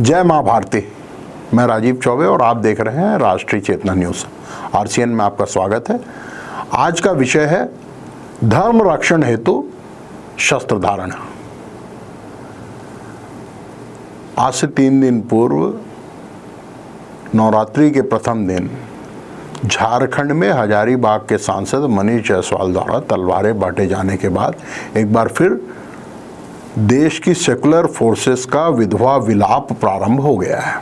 जय मां भारती। मैं राजीव चौबे और आप देख रहे हैं राष्ट्रीय चेतना न्यूज़। आरसीएन में आपका स्वागत है। आज का विषय है धर्म रक्षण हेतु शस्त्र धारण। आज से 3 दिन पूर्व नवरात्रि के प्रथम दिन झारखंड में हजारीबाग के सांसद मनीष जायसवाल द्वारा तलवारें बांटे जाने के बाद एक बार फिर देश की सेकुलर फोर्सेस का विधवा विलाप प्रारंभ हो गया है।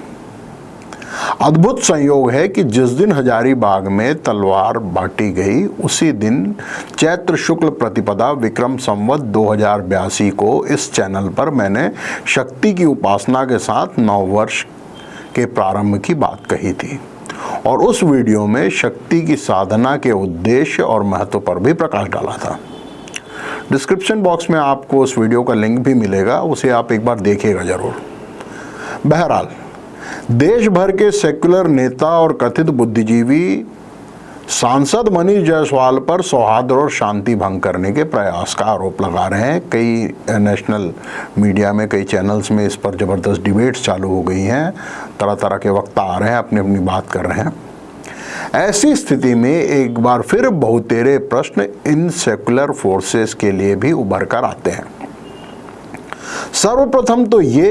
अद्भुत संयोग है कि जिस दिन हजारीबाग में तलवार बांटी गई उसी दिन चैत्र शुक्ल प्रतिपदा विक्रम संवत 2082 को इस चैनल पर मैंने शक्ति की उपासना के साथ नववर्ष के प्रारंभ की बात कही थी और उस वीडियो में शक्ति की साधना के उद्देश्य और महत्व पर भी प्रकाश डाला था। डिस्क्रिप्शन बॉक्स में आपको उस वीडियो का लिंक भी मिलेगा, उसे आप एक बार देखिएगा जरूर। बहरहाल देश भर के सेक्युलर नेता और कथित बुद्धिजीवी सांसद मनीष जायसवाल पर सौहार्द और शांति भंग करने के प्रयास का आरोप लगा रहे हैं। कई नेशनल मीडिया में, कई चैनल्स में इस पर ज़बरदस्त डिबेट्स चालू हो गई हैं। तरह तरह के वक्ता आ रहे हैं, अपनी अपनी बात कर रहे हैं। ऐसी स्थिति में एक बार फिर बहुतेरे प्रश्न इन सेकुलर फोर्सेस के लिए भी उभर कर आते हैं। सर्वप्रथम तो ये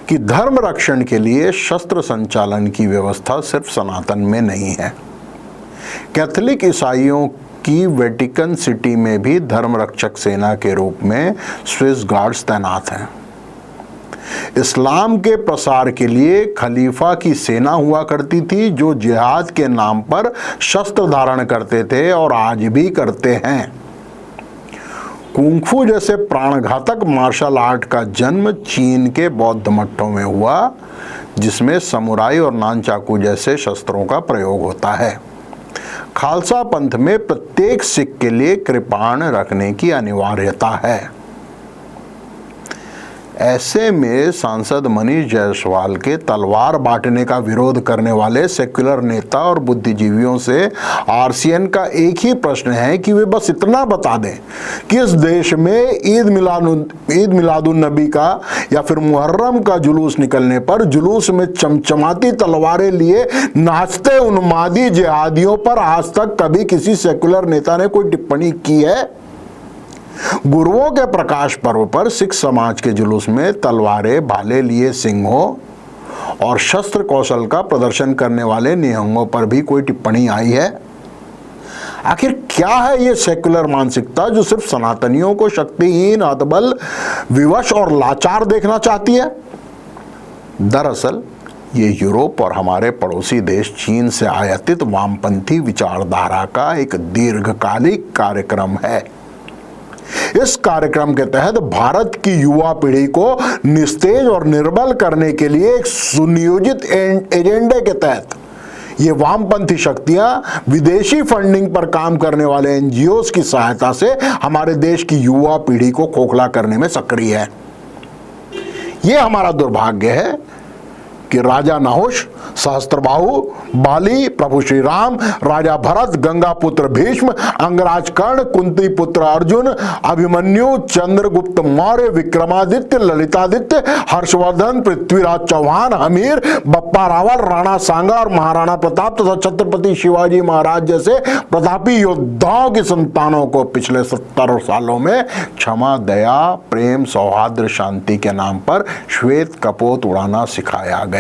कि धर्म रक्षण के लिए शस्त्र संचालन की व्यवस्था सिर्फ सनातन में नहीं है। कैथोलिक ईसाइयों की वेटिकन सिटी में भी धर्म रक्षक सेना के रूप में स्विस गार्ड्स तैनात हैं। इस्लाम के प्रसार के लिए खलीफा की सेना हुआ करती थी जो जिहाद के नाम पर शस्त्र धारण करते थे और आज भी करते हैं। कुंग फू जैसे प्राणघातक मार्शल आर्ट का जन्म चीन के बौद्ध मठों में हुआ, जिसमें समुराई और नानचाकू जैसे शस्त्रों का प्रयोग होता है। खालसा पंथ में प्रत्येक सिख के लिए कृपाण रखने की अनिवार्यता है। ऐसे में सांसद मनीष जायसवाल के तलवार बांटने का विरोध करने वाले सेक्युलर नेता और बुद्धिजीवियों से आरसीएन का एक ही प्रश्न है कि वे बस इतना बता दें कि इस देश में ईद मिलादुन नबी का या फिर मुहर्रम का जुलूस निकलने पर जुलूस में चमचमाती तलवारें लिए नाचते उन्मादी जिहादियों पर आज तक कभी किसी सेक्युलर नेता ने कोई टिप्पणी की है? गुरुओं के प्रकाश पर्व पर सिख समाज के जुलूस में तलवारें भाले लिए सिंहों और शस्त्र कौशल का प्रदर्शन करने वाले निहंगों पर भी कोई टिप्पणी आई है? आखिर क्या है ये सेक्युलर मानसिकता जो सिर्फ सनातनियों को शक्तिहीन, हतबल, विवश और लाचार देखना चाहती है? दरअसल ये यूरोप और हमारे पड़ोसी देश चीन से आयातित वामपंथी विचारधारा का एक दीर्घकालिक कार्यक्रम है। इस कार्यक्रम के तहत भारत की युवा पीढ़ी को निस्तेज और निर्बल करने के लिए एक सुनियोजित एजेंडे के तहत ये वामपंथी शक्तियां विदेशी फंडिंग पर काम करने वाले एनजीओस की सहायता से हमारे देश की युवा पीढ़ी को खोखला करने में सक्रिय है। ये हमारा दुर्भाग्य है कि राजा नहुष, सहस्त्रबाहु, बाली, प्रभु श्री राम, राजा भरत, गंगा पुत्र भीष्म, अंगराज कर्ण, कुंती पुत्र अर्जुन, अभिमन्यु, चंद्रगुप्त मौर्य, विक्रमादित्य, ललितादित्य, हर्षवर्धन, पृथ्वीराज चौहान, हमीर, बप्पा रावल, राणा सांगा और महाराणा प्रताप तथा छत्रपति शिवाजी महाराज जैसे प्रतापी योद्धाओं की संतानों को पिछले 70 सालों में क्षमा, दया, प्रेम, सौहार्द, शांति के नाम पर श्वेत कपोत उड़ाना सिखाया गया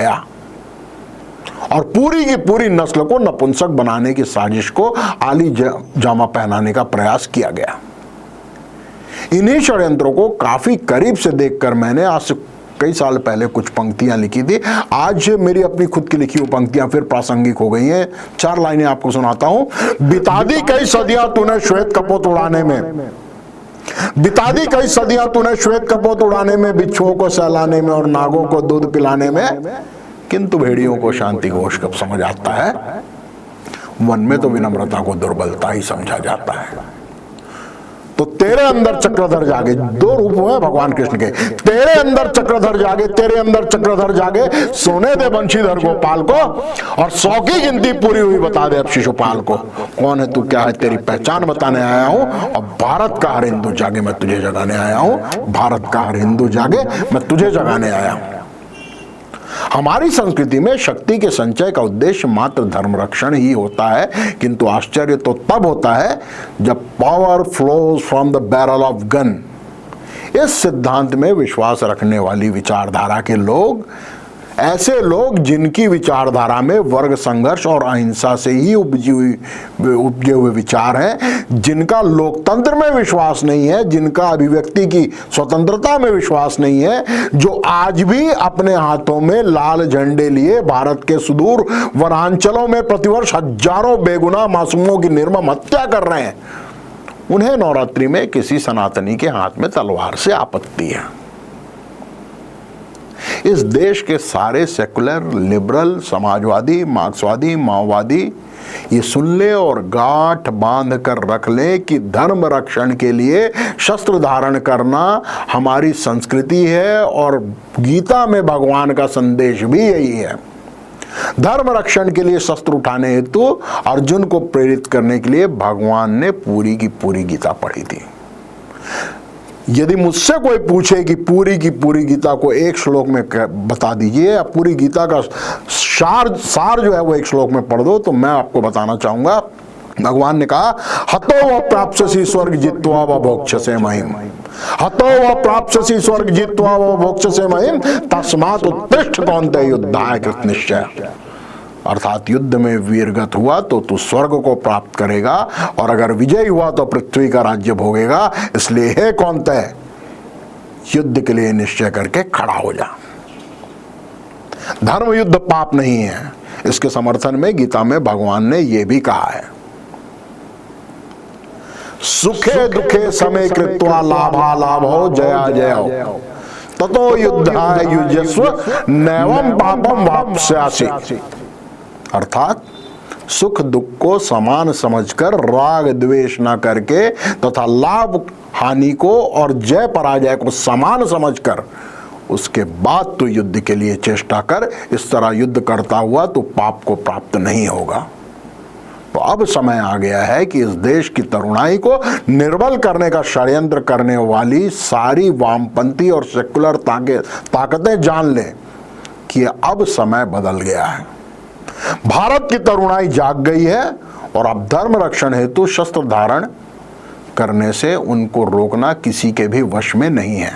और पूरी की पूरी नस्ल को नपुंसक बनाने की साजिश को आली जामा पहनाने का प्रयास किया गया। इन्हीं षड्यंत्रों को काफी करीब से देखकर मैंने आज से कई साल पहले कुछ पंक्तियां लिखी थी। आज मेरी अपनी खुद की लिखी हुई पंक्तियां फिर प्रासंगिक हो गई हैं। 4 लाइनें आपको सुनाता हूं। बिता दी कई सदियां तूने श्वेत कपोत उड़ाने में, बिता दी कई सदियां तूने श्वेत कपोत उड़ाने में, बिच्छुओं को सहलाने में और नागों को दूध पिलाने में, किंतु भेड़ियों को शांति घोष कब समझ आता है? वन में तो विनम्रता को दुर्बलता ही समझा जाता है। तो तेरे अंदर चक्रधर जागे, 2 रूप हुए भगवान कृष्ण के। तेरे अंदर चक्रधर जागे, तेरे अंदर चक्रधर जागे, सोने दे बंशीधर गोपाल को और 100 की गिनती पूरी हुई बता दे अब शिशुपाल को। कौन है तू, क्या है तेरी पहचान बताने आया हूं और भारत का हर हिंदू जागे मैं तुझे जगाने आया हूं। भारत का हर हिंदू जागे मैं तुझे जगाने आया हूं। हमारी संस्कृति में शक्ति के संचय का उद्देश्य मात्र धर्म रक्षण ही होता है, किंतु आश्चर्य तो तब होता है जब power flows from the barrel of gun. इस सिद्धांत में विश्वास रखने वाली विचारधारा के लोग, ऐसे लोग जिनकी विचारधारा में वर्ग संघर्ष और अहिंसा से ही उपजे हुए विचार हैं, जिनका लोकतंत्र में विश्वास नहीं है, जिनका अभिव्यक्ति की स्वतंत्रता में विश्वास नहीं है, जो आज भी अपने हाथों में लाल झंडे लिए भारत के सुदूर वनांचलों में प्रतिवर्ष हजारों बेगुनाह मासूमों की निर्मम हत्या कर रहे हैं, उन्हें नवरात्रि में किसी सनातनी के हाथ में तलवार से आपत्ति है। इस देश के सारे सेकुलर, लिबरल, समाजवादी, मार्क्सवादी, माओवादी ये सुन ले और गांठ बांध कर रख ले कि धर्म रक्षण के लिए शस्त्र धारण करना हमारी संस्कृति है और गीता में भगवान का संदेश भी यही है। धर्म रक्षण के लिए शस्त्र उठाने हेतु अर्जुन को प्रेरित करने के लिए भगवान ने पूरी की पूरी गीता पढ़ी थी। यदि मुझसे कोई पूछे कि पूरी की पूरी गीता को एक श्लोक में बता दीजिए या पूरी गीता का सार जो है वो एक श्लोक में पढ़ दो, तो मैं आपको बताना चाहूंगा, भगवान ने कहा हतो व प्राप्स्यसि स्वर्ग जित्वा व भोक्ष्यसे महिम, हतो व प्राप्स्यसि स्वर्ग जित्वा व भोक्ष्यसे महिम, तस्मात् उत्तिष्ठ कौन्तेय युद्धाय कृत निश्चय। अर्थात युद्ध में वीरगत हुआ तो तू स्वर्ग को प्राप्त करेगा और अगर विजय हुआ तो पृथ्वी का राज्य भोगेगा, इसलिए हे कौन्तेय युद्ध के लिए निश्चय करके खड़ा हो जा। धर्म युद्ध पाप नहीं है, इसके समर्थन में गीता में भगवान ने यह भी कहा है, सुखे दुखे समय कृत्वा लाभा लाभो जया जयो ततो युद्धाय युज्यस्व नैवं पापम वाप्स्यासि। अर्थात सुख दुख को समान समझकर राग द्वेष न करके तथा लाभ हानि को और जय पराजय को समान समझकर उसके बाद तो युद्ध के लिए चेष्टा कर। इस तरह युद्ध करता हुआ तो पाप को प्राप्त नहीं होगा। तो अब समय आ गया है कि इस देश की तरुणाई को निर्बल करने का षड्यंत्र करने वाली सारी वामपंथी और सेकुलर ताकतें जान लें कि अब समय बदल गया है। भारत की तरुणाई जाग गई है और अब धर्म रक्षण हेतु शस्त्र धारण करने से उनको रोकना किसी के भी वश में नहीं है।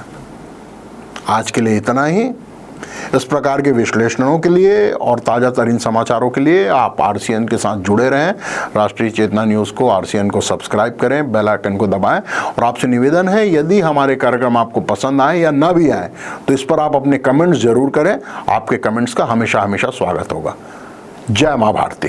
आज के लिए इतना ही। इस प्रकार के विश्लेषणों के लिए और ताज़ा तरीन समाचारों के लिए आप आरसीएन के साथ जुड़े रहें। राष्ट्रीय चेतना न्यूज़ को, आरसीएन को सब्सक्राइब करें, बेल आइकन को दबाएं और आपसे निवेदन है यदि हमारे कार्यक्रम आपको पसंद आए या न भी आए तो इस पर आप अपने कमेंट्स जरूर करें। आपके कमेंट्स का हमेशा हमेशा स्वागत होगा। जय मां भारती।